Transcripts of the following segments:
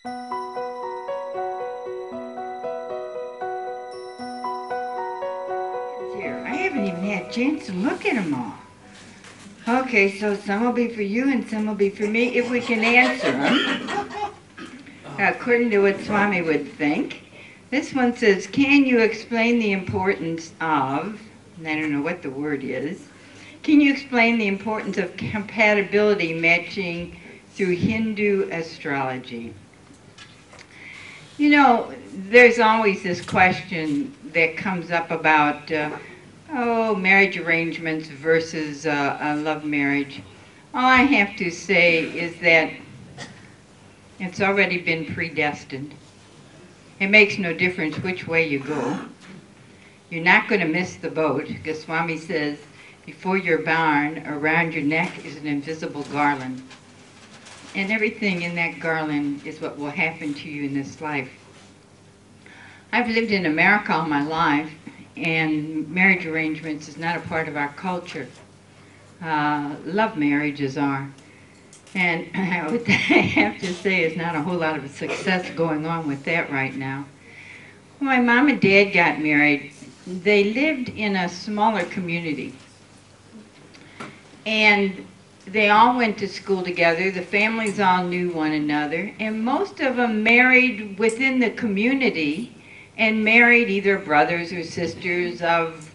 Here, I haven't even had a chance to look at them all. Okay, so some will be for you and some will be for me if we can answer them according to what Swami would think. This one says, can you explain the importance of, and I don't know what the word is, can you explain the importance of compatibility matching through Hindu astrology? You know, there's always this question that comes up about, marriage arrangements versus a love marriage. All I have to say is that it's already been predestined. It makes no difference which way you go. You're not going to miss the boat, because Swami says, before your barn, around your neck is an invisible garland. And everything in that garland is what will happen to you in this life. I've lived in America all my life, and marriage arrangements is not a part of our culture. Love marriages are. And what I have to say is not a whole lot of success going on with that right now. When my mom and dad got married, they lived in a smaller community. And they all went to school together. The families all knew one another. And most of them married within the community and married either brothers or sisters of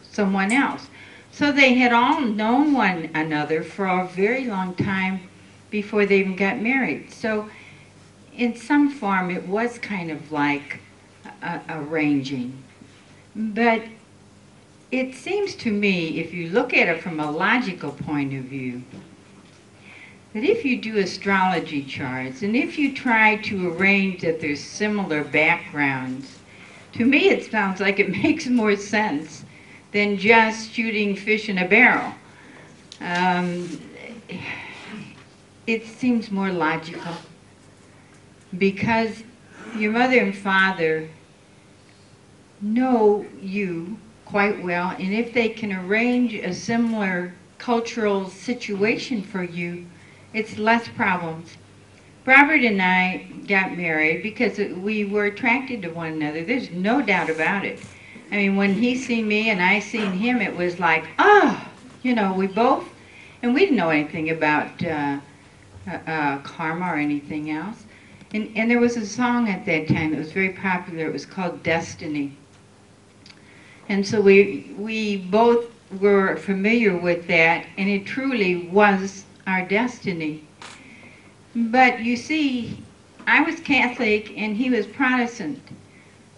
someone else. So they had all known one another for a very long time before they even got married. So in some form it was kind of like arranging. But it seems to me, if you look at it from a logical point of view, that if you do astrology charts and if you try to arrange that there's similar backgrounds, to me it sounds like it makes more sense than just shooting fish in a barrel. It seems more logical because your mother and father know you quite well, and if they can arrange a similar cultural situation for you, it's less problems. Robert and I got married because we were attracted to one another. There's no doubt about it. I mean, when he seen me and I seen him, it was like, we both, and we didn't know anything about karma or anything else. And there was a song at that time that was very popular. It was called Destiny. And so we both were familiar with that, and it truly was our destiny. But you see, I was Catholic and he was Protestant.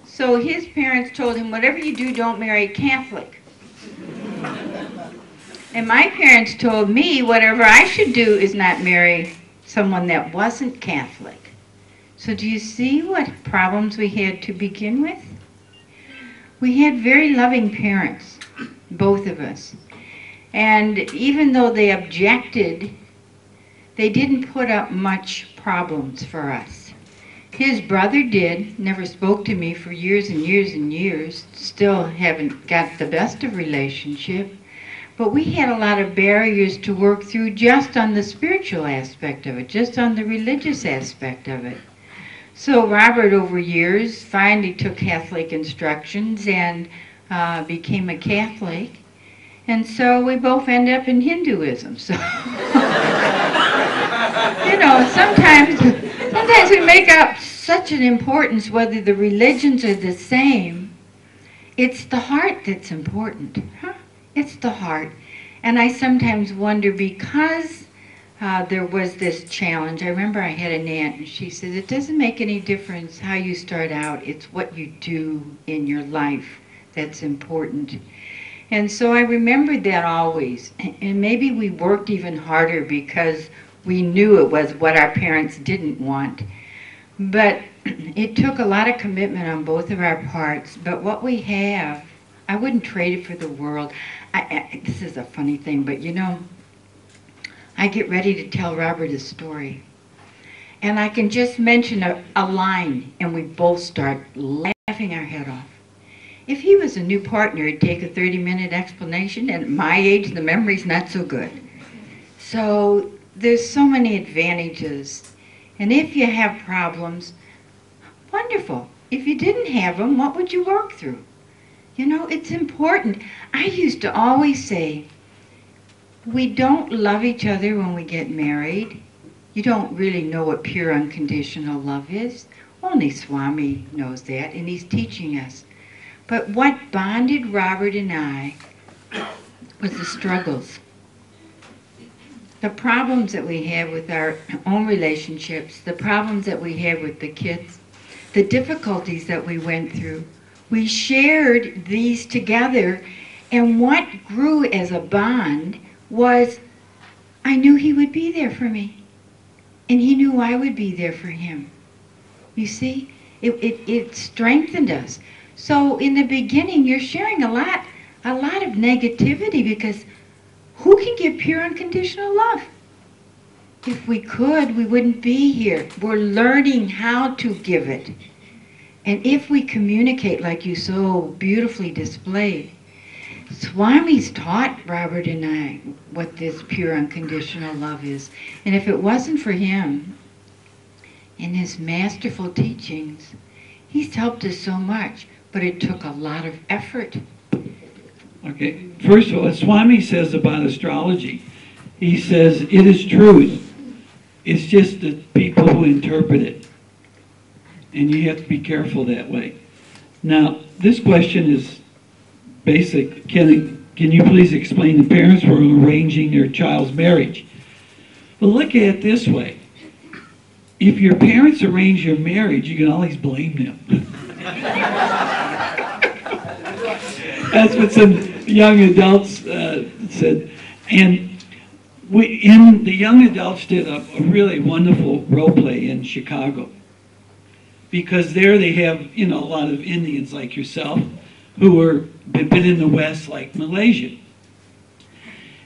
So his parents told him, whatever you do, don't marry a Catholic. And my parents told me whatever I should do is not marry someone that wasn't Catholic. So do you see what problems we had to begin with? We had very loving parents, both of us. And even though they objected, they didn't put up much problems for us. His brother did, never spoke to me for years and years and years, still haven't got the best of relationship. But we had a lot of barriers to work through just on the spiritual aspect of it, just on the religious aspect of it. So Robert, over years, finally took Catholic instructions and became a Catholic. And so we both end up in Hinduism. So, sometimes we make up such an importance whether the religions are the same. It's the heart that's important. It's the heart. And I sometimes wonder, because there was this challenge. I remember I had an aunt, and she said, it doesn't make any difference how you start out. It's what you do in your life that's important. And so I remembered that always. And maybe we worked even harder because we knew it was what our parents didn't want. But it took a lot of commitment on both of our parts. But what we have, I wouldn't trade it for the world. This is a funny thing, but I get ready to tell Robert a story. And I can just mention a line, and we both start laughing our head off. If he was a new partner, it'd take a 30-minute explanation, and at my age, the memory's not so good. So there's so many advantages And if you have problems, wonderful. If you didn't have them, what would you work through? You know, it's important. I used to always say, we don't love each other when we get married. You don't really know what pure unconditional love is. Only Swami knows that, and he's teaching us. But what bonded Robert and I was the struggles. The problems that we have with our own relationships, the problems that we have with the kids, the difficulties that we went through. We shared these together, and what grew as a bond was I knew he would be there for me, and he knew I would be there for him. You see, it strengthened us. So in the beginning, you're sharing a lot of negativity, because who can give pure unconditional love? If we could, we wouldn't be here. We're learning how to give it. And if we communicate like you so beautifully displayed, Swami's taught Robert and I what this pure unconditional love is. And if it wasn't for him and his masterful teachings, he's helped us so much, but it took a lot of effort. Okay, first of all, what Swami says about astrology, he says it is truth. It's just the people who interpret it. And you have to be careful that way. Now, this question is basic. Can you please explain the parents were arranging their child's marriage? Well, look at it this way. If your parents arrange your marriage, you can always blame them. That's what some young adults said. And the young adults did a really wonderful role play in Chicago. Because there they have, a lot of Indians like yourself who have been in the West like Malaysia.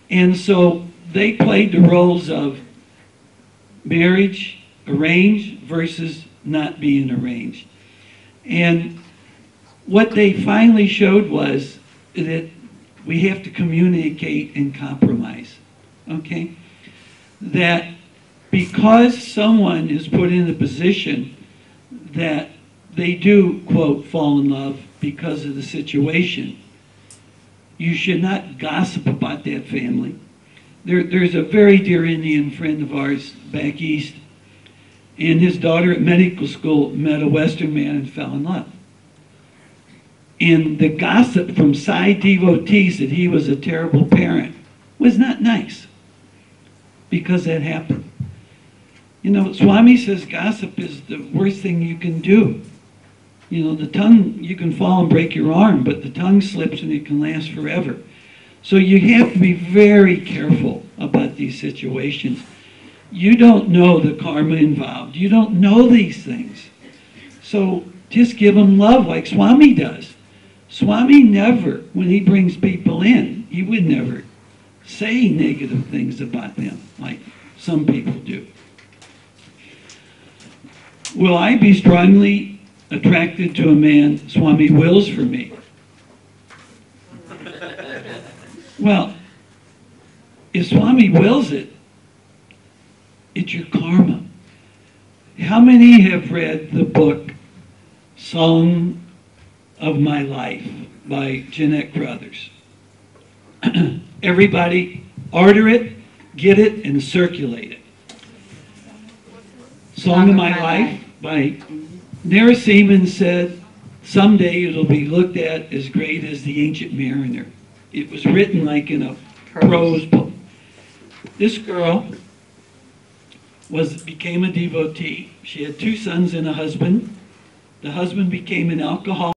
And so they played the roles of marriage, arranged versus not being arranged. And what they finally showed was that we have to communicate and compromise, okay? That because someone is put in a position that they do, quote, fall in love because of the situation, you should not gossip about that family. There's a very dear Indian friend of ours back east, and his daughter at medical school met a Western man and fell in love. And the gossip from side devotees that he was a terrible parent was not nice, because that happened. Swami says gossip is the worst thing you can do. The tongue, you can fall and break your arm, but the tongue slips and it can last forever. So you have to be very careful about these situations. You don't know the karma involved. You don't know these things. So just give them love like Swami does. Swami never, when he brings people in, he would never say negative things about them like some people do. Will I be strongly attracted to a man Swami wills for me? Well, if Swami wills it, it's your karma. How many have read the book Song of My Life by Jeanette Crothers? Everybody order it, get it, and circulate it. Song of My Life by Narasimhan said, someday it'll be looked at as great as The Ancient Mariner. It was written like in a prose book. This girl became a devotee. She had 2 sons and a husband. The husband became an alcoholic.